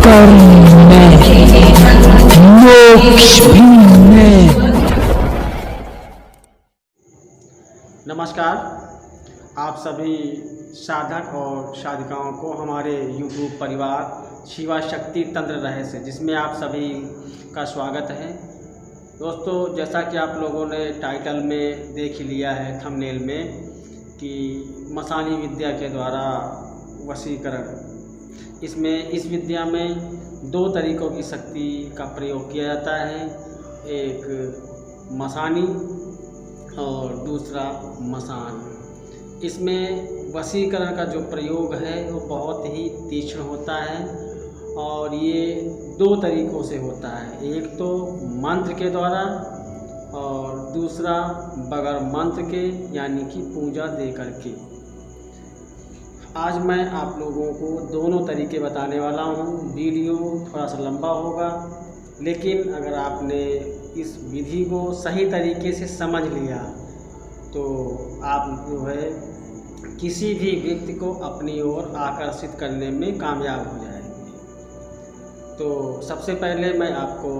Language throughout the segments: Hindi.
कर्म में, मोक्ष भी में। नमस्कार, आप सभी साधक और साधिकाओं को हमारे YouTube परिवार शिवा शक्ति तंत्र रहस्य जिसमें आप सभी का स्वागत है। दोस्तों, जैसा कि आप लोगों ने टाइटल में देख ही लिया है, थंबनेल में, कि मसानी विद्या के द्वारा वशीकरण। इसमें इस विद्या में दो तरीक़ों की शक्ति का प्रयोग किया जाता है, एक मसानी और दूसरा मसान। इसमें वशीकरण का जो प्रयोग है वो बहुत ही तीक्ष्ण होता है और ये दो तरीक़ों से होता है। एक तो मंत्र के द्वारा और दूसरा बगैर मंत्र के, यानी कि पूजा दे करके। आज मैं आप लोगों को दोनों तरीके बताने वाला हूँ। वीडियो थोड़ा सा लंबा होगा, लेकिन अगर आपने इस विधि को सही तरीके से समझ लिया तो आप जो है किसी भी व्यक्ति को अपनी ओर आकर्षित करने में कामयाब हो जाएंगे। तो सबसे पहले मैं आपको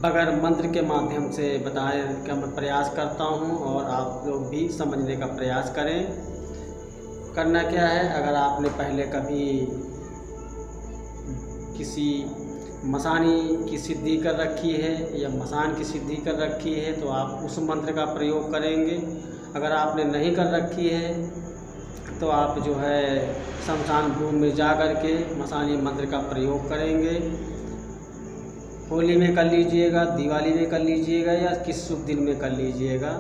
बगैर मंत्र के माध्यम से बताने का मैं प्रयास करता हूं और आप लोग भी समझने का प्रयास करें। करना क्या है, अगर आपने पहले कभी किसी मसानी की सिद्धि कर रखी है या मसान की सिद्धि कर रखी है तो आप उस मंत्र का प्रयोग करेंगे। अगर आपने नहीं कर रखी है तो आप जो है शमशान भूमि में जा कर के मसानी मंत्र का प्रयोग करेंगे। होली में कर लीजिएगा, दिवाली में कर लीजिएगा या किस शुभ दिन में कर लीजिएगा,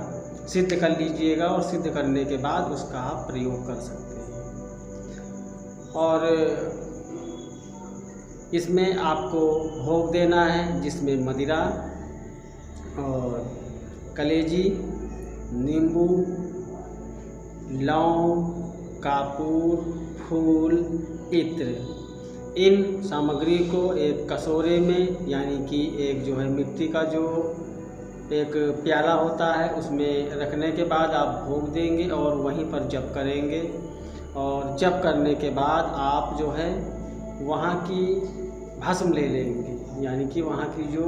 सिद्ध कर लीजिएगा और सिद्ध करने के बाद उसका आप प्रयोग कर सकते हैं। और इसमें आपको भोग देना है, जिसमें मदिरा और कलेजी, नींबू, लौंग, कपूर, फूल, इत्र, इन सामग्री को एक कटोरे में, यानी कि एक जो है मिट्टी का जो एक प्याला होता है उसमें रखने के बाद आप भोग देंगे और वहीं पर जप करेंगे। और जप करने के बाद आप जो है वहाँ की भस्म ले लेंगे, यानी कि वहाँ की जो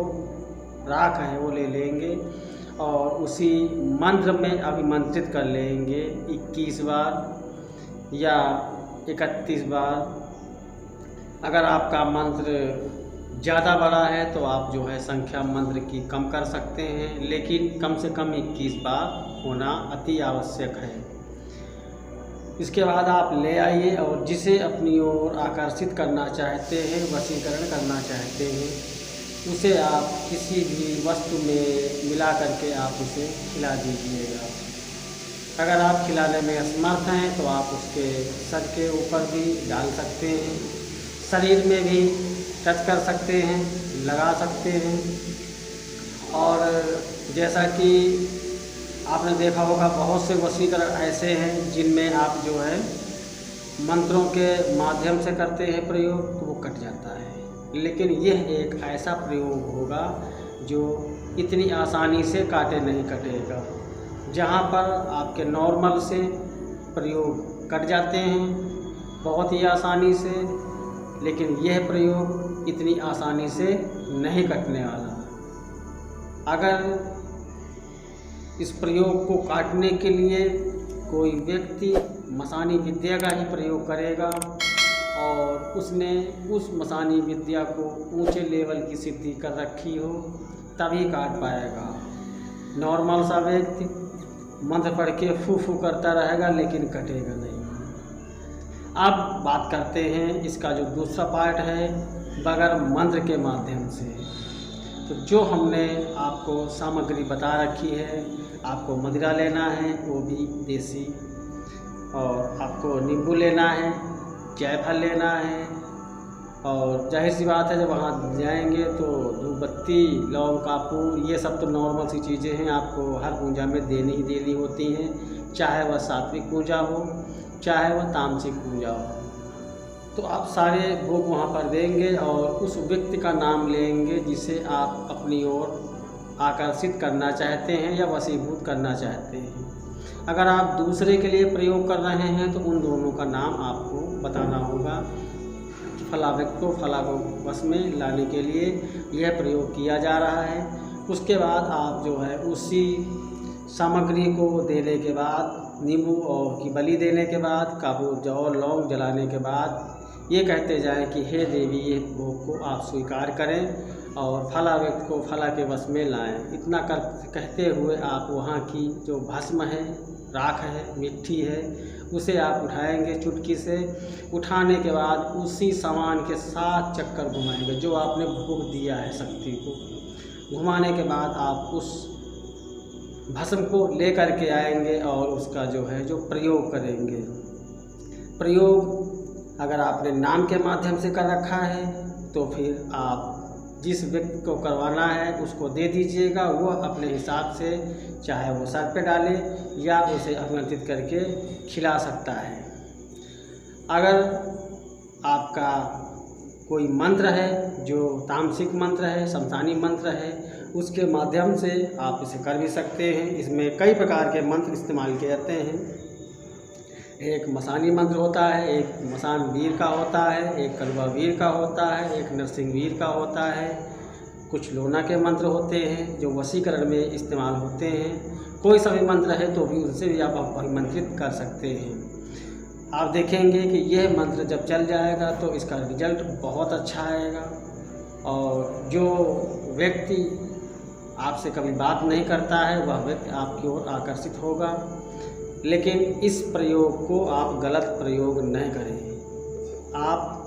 राख है वो ले लेंगे और उसी मंत्र में अभिमंत्रित कर लेंगे 21 बार या 31 बार। अगर आपका मंत्र ज़्यादा बड़ा है तो आप जो है संख्या मंत्र की कम कर सकते हैं, लेकिन कम से कम 21 बार होना अति आवश्यक है। इसके बाद आप ले आइए और जिसे अपनी ओर आकर्षित करना चाहते हैं, वशीकरण करना चाहते हैं, उसे आप किसी भी वस्तु में मिला करके आप उसे खिला दीजिएगा। अगर आप खिलाने में असमर्थ हैं तो आप उसके सर के ऊपर भी डाल सकते हैं, शरीर में भी टच कर सकते हैं, लगा सकते हैं। और जैसा कि आपने देखा होगा बहुत से वशीकरण ऐसे हैं जिनमें आप जो है मंत्रों के माध्यम से करते हैं प्रयोग तो वो कट जाता है, लेकिन यह एक ऐसा प्रयोग होगा जो इतनी आसानी से काटे नहीं कटेगा। जहाँ पर आपके नॉर्मल से प्रयोग कट जाते हैं बहुत ही आसानी से, लेकिन यह प्रयोग इतनी आसानी से नहीं कटने वाला। अगर इस प्रयोग को काटने के लिए कोई व्यक्ति मसानी विद्या का ही प्रयोग करेगा और उसने उस मसानी विद्या को ऊंचे लेवल की सिद्धि कर रखी हो तभी काट पाएगा। नॉर्मल सा व्यक्ति मंत्र पढ़ के फू फू करता रहेगा लेकिन कटेगा नहीं। अब बात करते हैं इसका जो दूसरा पार्ट है बगैर मंत्र के माध्यम से। तो जो हमने आपको सामग्री बता रखी है, आपको मदिरा लेना है वो भी देसी, और आपको नींबू लेना है, जायफल लेना है, और जाहिर सी बात है जब वहाँ जाएंगे तो धूपबत्ती, लौंग, कपूर, ये सब तो नॉर्मल सी चीज़ें हैं, आपको हर पूजा में देनी ही देनी होती हैं, चाहे वह सात्विक पूजा हो चाहे वह तामसिक पूजा हो। तो आप सारे भोग वहाँ पर देंगे और उस व्यक्ति का नाम लेंगे जिसे आप अपनी ओर आकर्षित करना चाहते हैं या वशीभूत करना चाहते हैं। अगर आप दूसरे के लिए प्रयोग कर रहे हैं तो उन दोनों का नाम आपको बताना होगा। फलावृत्त को फलावश में लाने के लिए यह प्रयोग किया जा रहा है। उसके बाद आप जो है उसी सामग्री को देने के बाद, नींबू और की बलि देने के बाद, कपूर और लौंग जलाने के बाद ये कहते जाएं कि हे देवी, ये भोग को आप स्वीकार करें और फलावृत्त को फला के वश में लाएं। इतना कहते हुए आप वहाँ की जो भस्म है, राख है, मिट्टी है, उसे आप उठाएंगे चुटकी से। उठाने के बाद उसी सामान के 7 चक्कर घुमाएंगे जो आपने भोग दिया है शक्ति को। घुमाने के बाद आप उस भस्म को लेकर के आएंगे और उसका जो है जो प्रयोग करेंगे। प्रयोग अगर आपने नाम के माध्यम से कर रखा है तो फिर आप जिस व्यक्ति को करवाना है उसको दे दीजिएगा। वह अपने हिसाब से चाहे वो सर पे डाले या उसे आमंत्रित करके खिला सकता है। अगर आपका कोई मंत्र है जो तामसिक मंत्र है, शमशानी मंत्र है, उसके माध्यम से आप इसे कर भी सकते हैं। इसमें कई प्रकार के मंत्र इस्तेमाल किए जाते हैं। एक मसानी मंत्र होता है, एक मसान वीर का होता है, एक कलवा वीर का होता है, एक नरसिंह वीर का होता है। कुछ लोना के मंत्र होते हैं जो वशीकरण में इस्तेमाल होते हैं। कोई सा भी मंत्र है तो भी उनसे भी आप अभिमंत्रित कर सकते हैं। आप देखेंगे कि यह मंत्र जब चल जाएगा तो इसका रिजल्ट बहुत अच्छा आएगा और जो व्यक्ति आपसे कभी बात नहीं करता है वह व्यक्ति आपकी ओर आकर्षित होगा। लेकिन इस प्रयोग को आप गलत प्रयोग नहीं करें। आप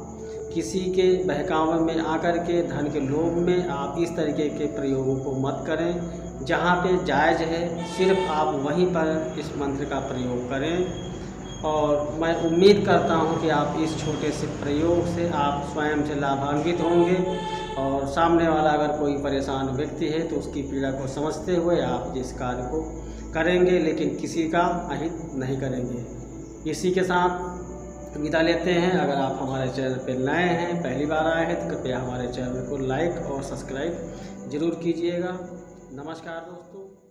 किसी के बहकावे में आकर के, धन के लोभ में आप इस तरीके के प्रयोगों को मत करें। जहाँ पे जायज़ है सिर्फ आप वहीं पर इस मंत्र का प्रयोग करें। और मैं उम्मीद करता हूँ कि आप इस छोटे से प्रयोग से आप स्वयं से लाभान्वित होंगे और सामने वाला अगर कोई परेशान व्यक्ति है तो उसकी पीड़ा को समझते हुए आप इस कार्य को करेंगे, लेकिन किसी का अहित नहीं करेंगे। इसी के साथ विदा लेते हैं। अगर आप हमारे चैनल पर नए हैं, पहली बार आए हैं, तो कृपया हमारे चैनल को लाइक और सब्सक्राइब ज़रूर कीजिएगा। नमस्कार दोस्तों।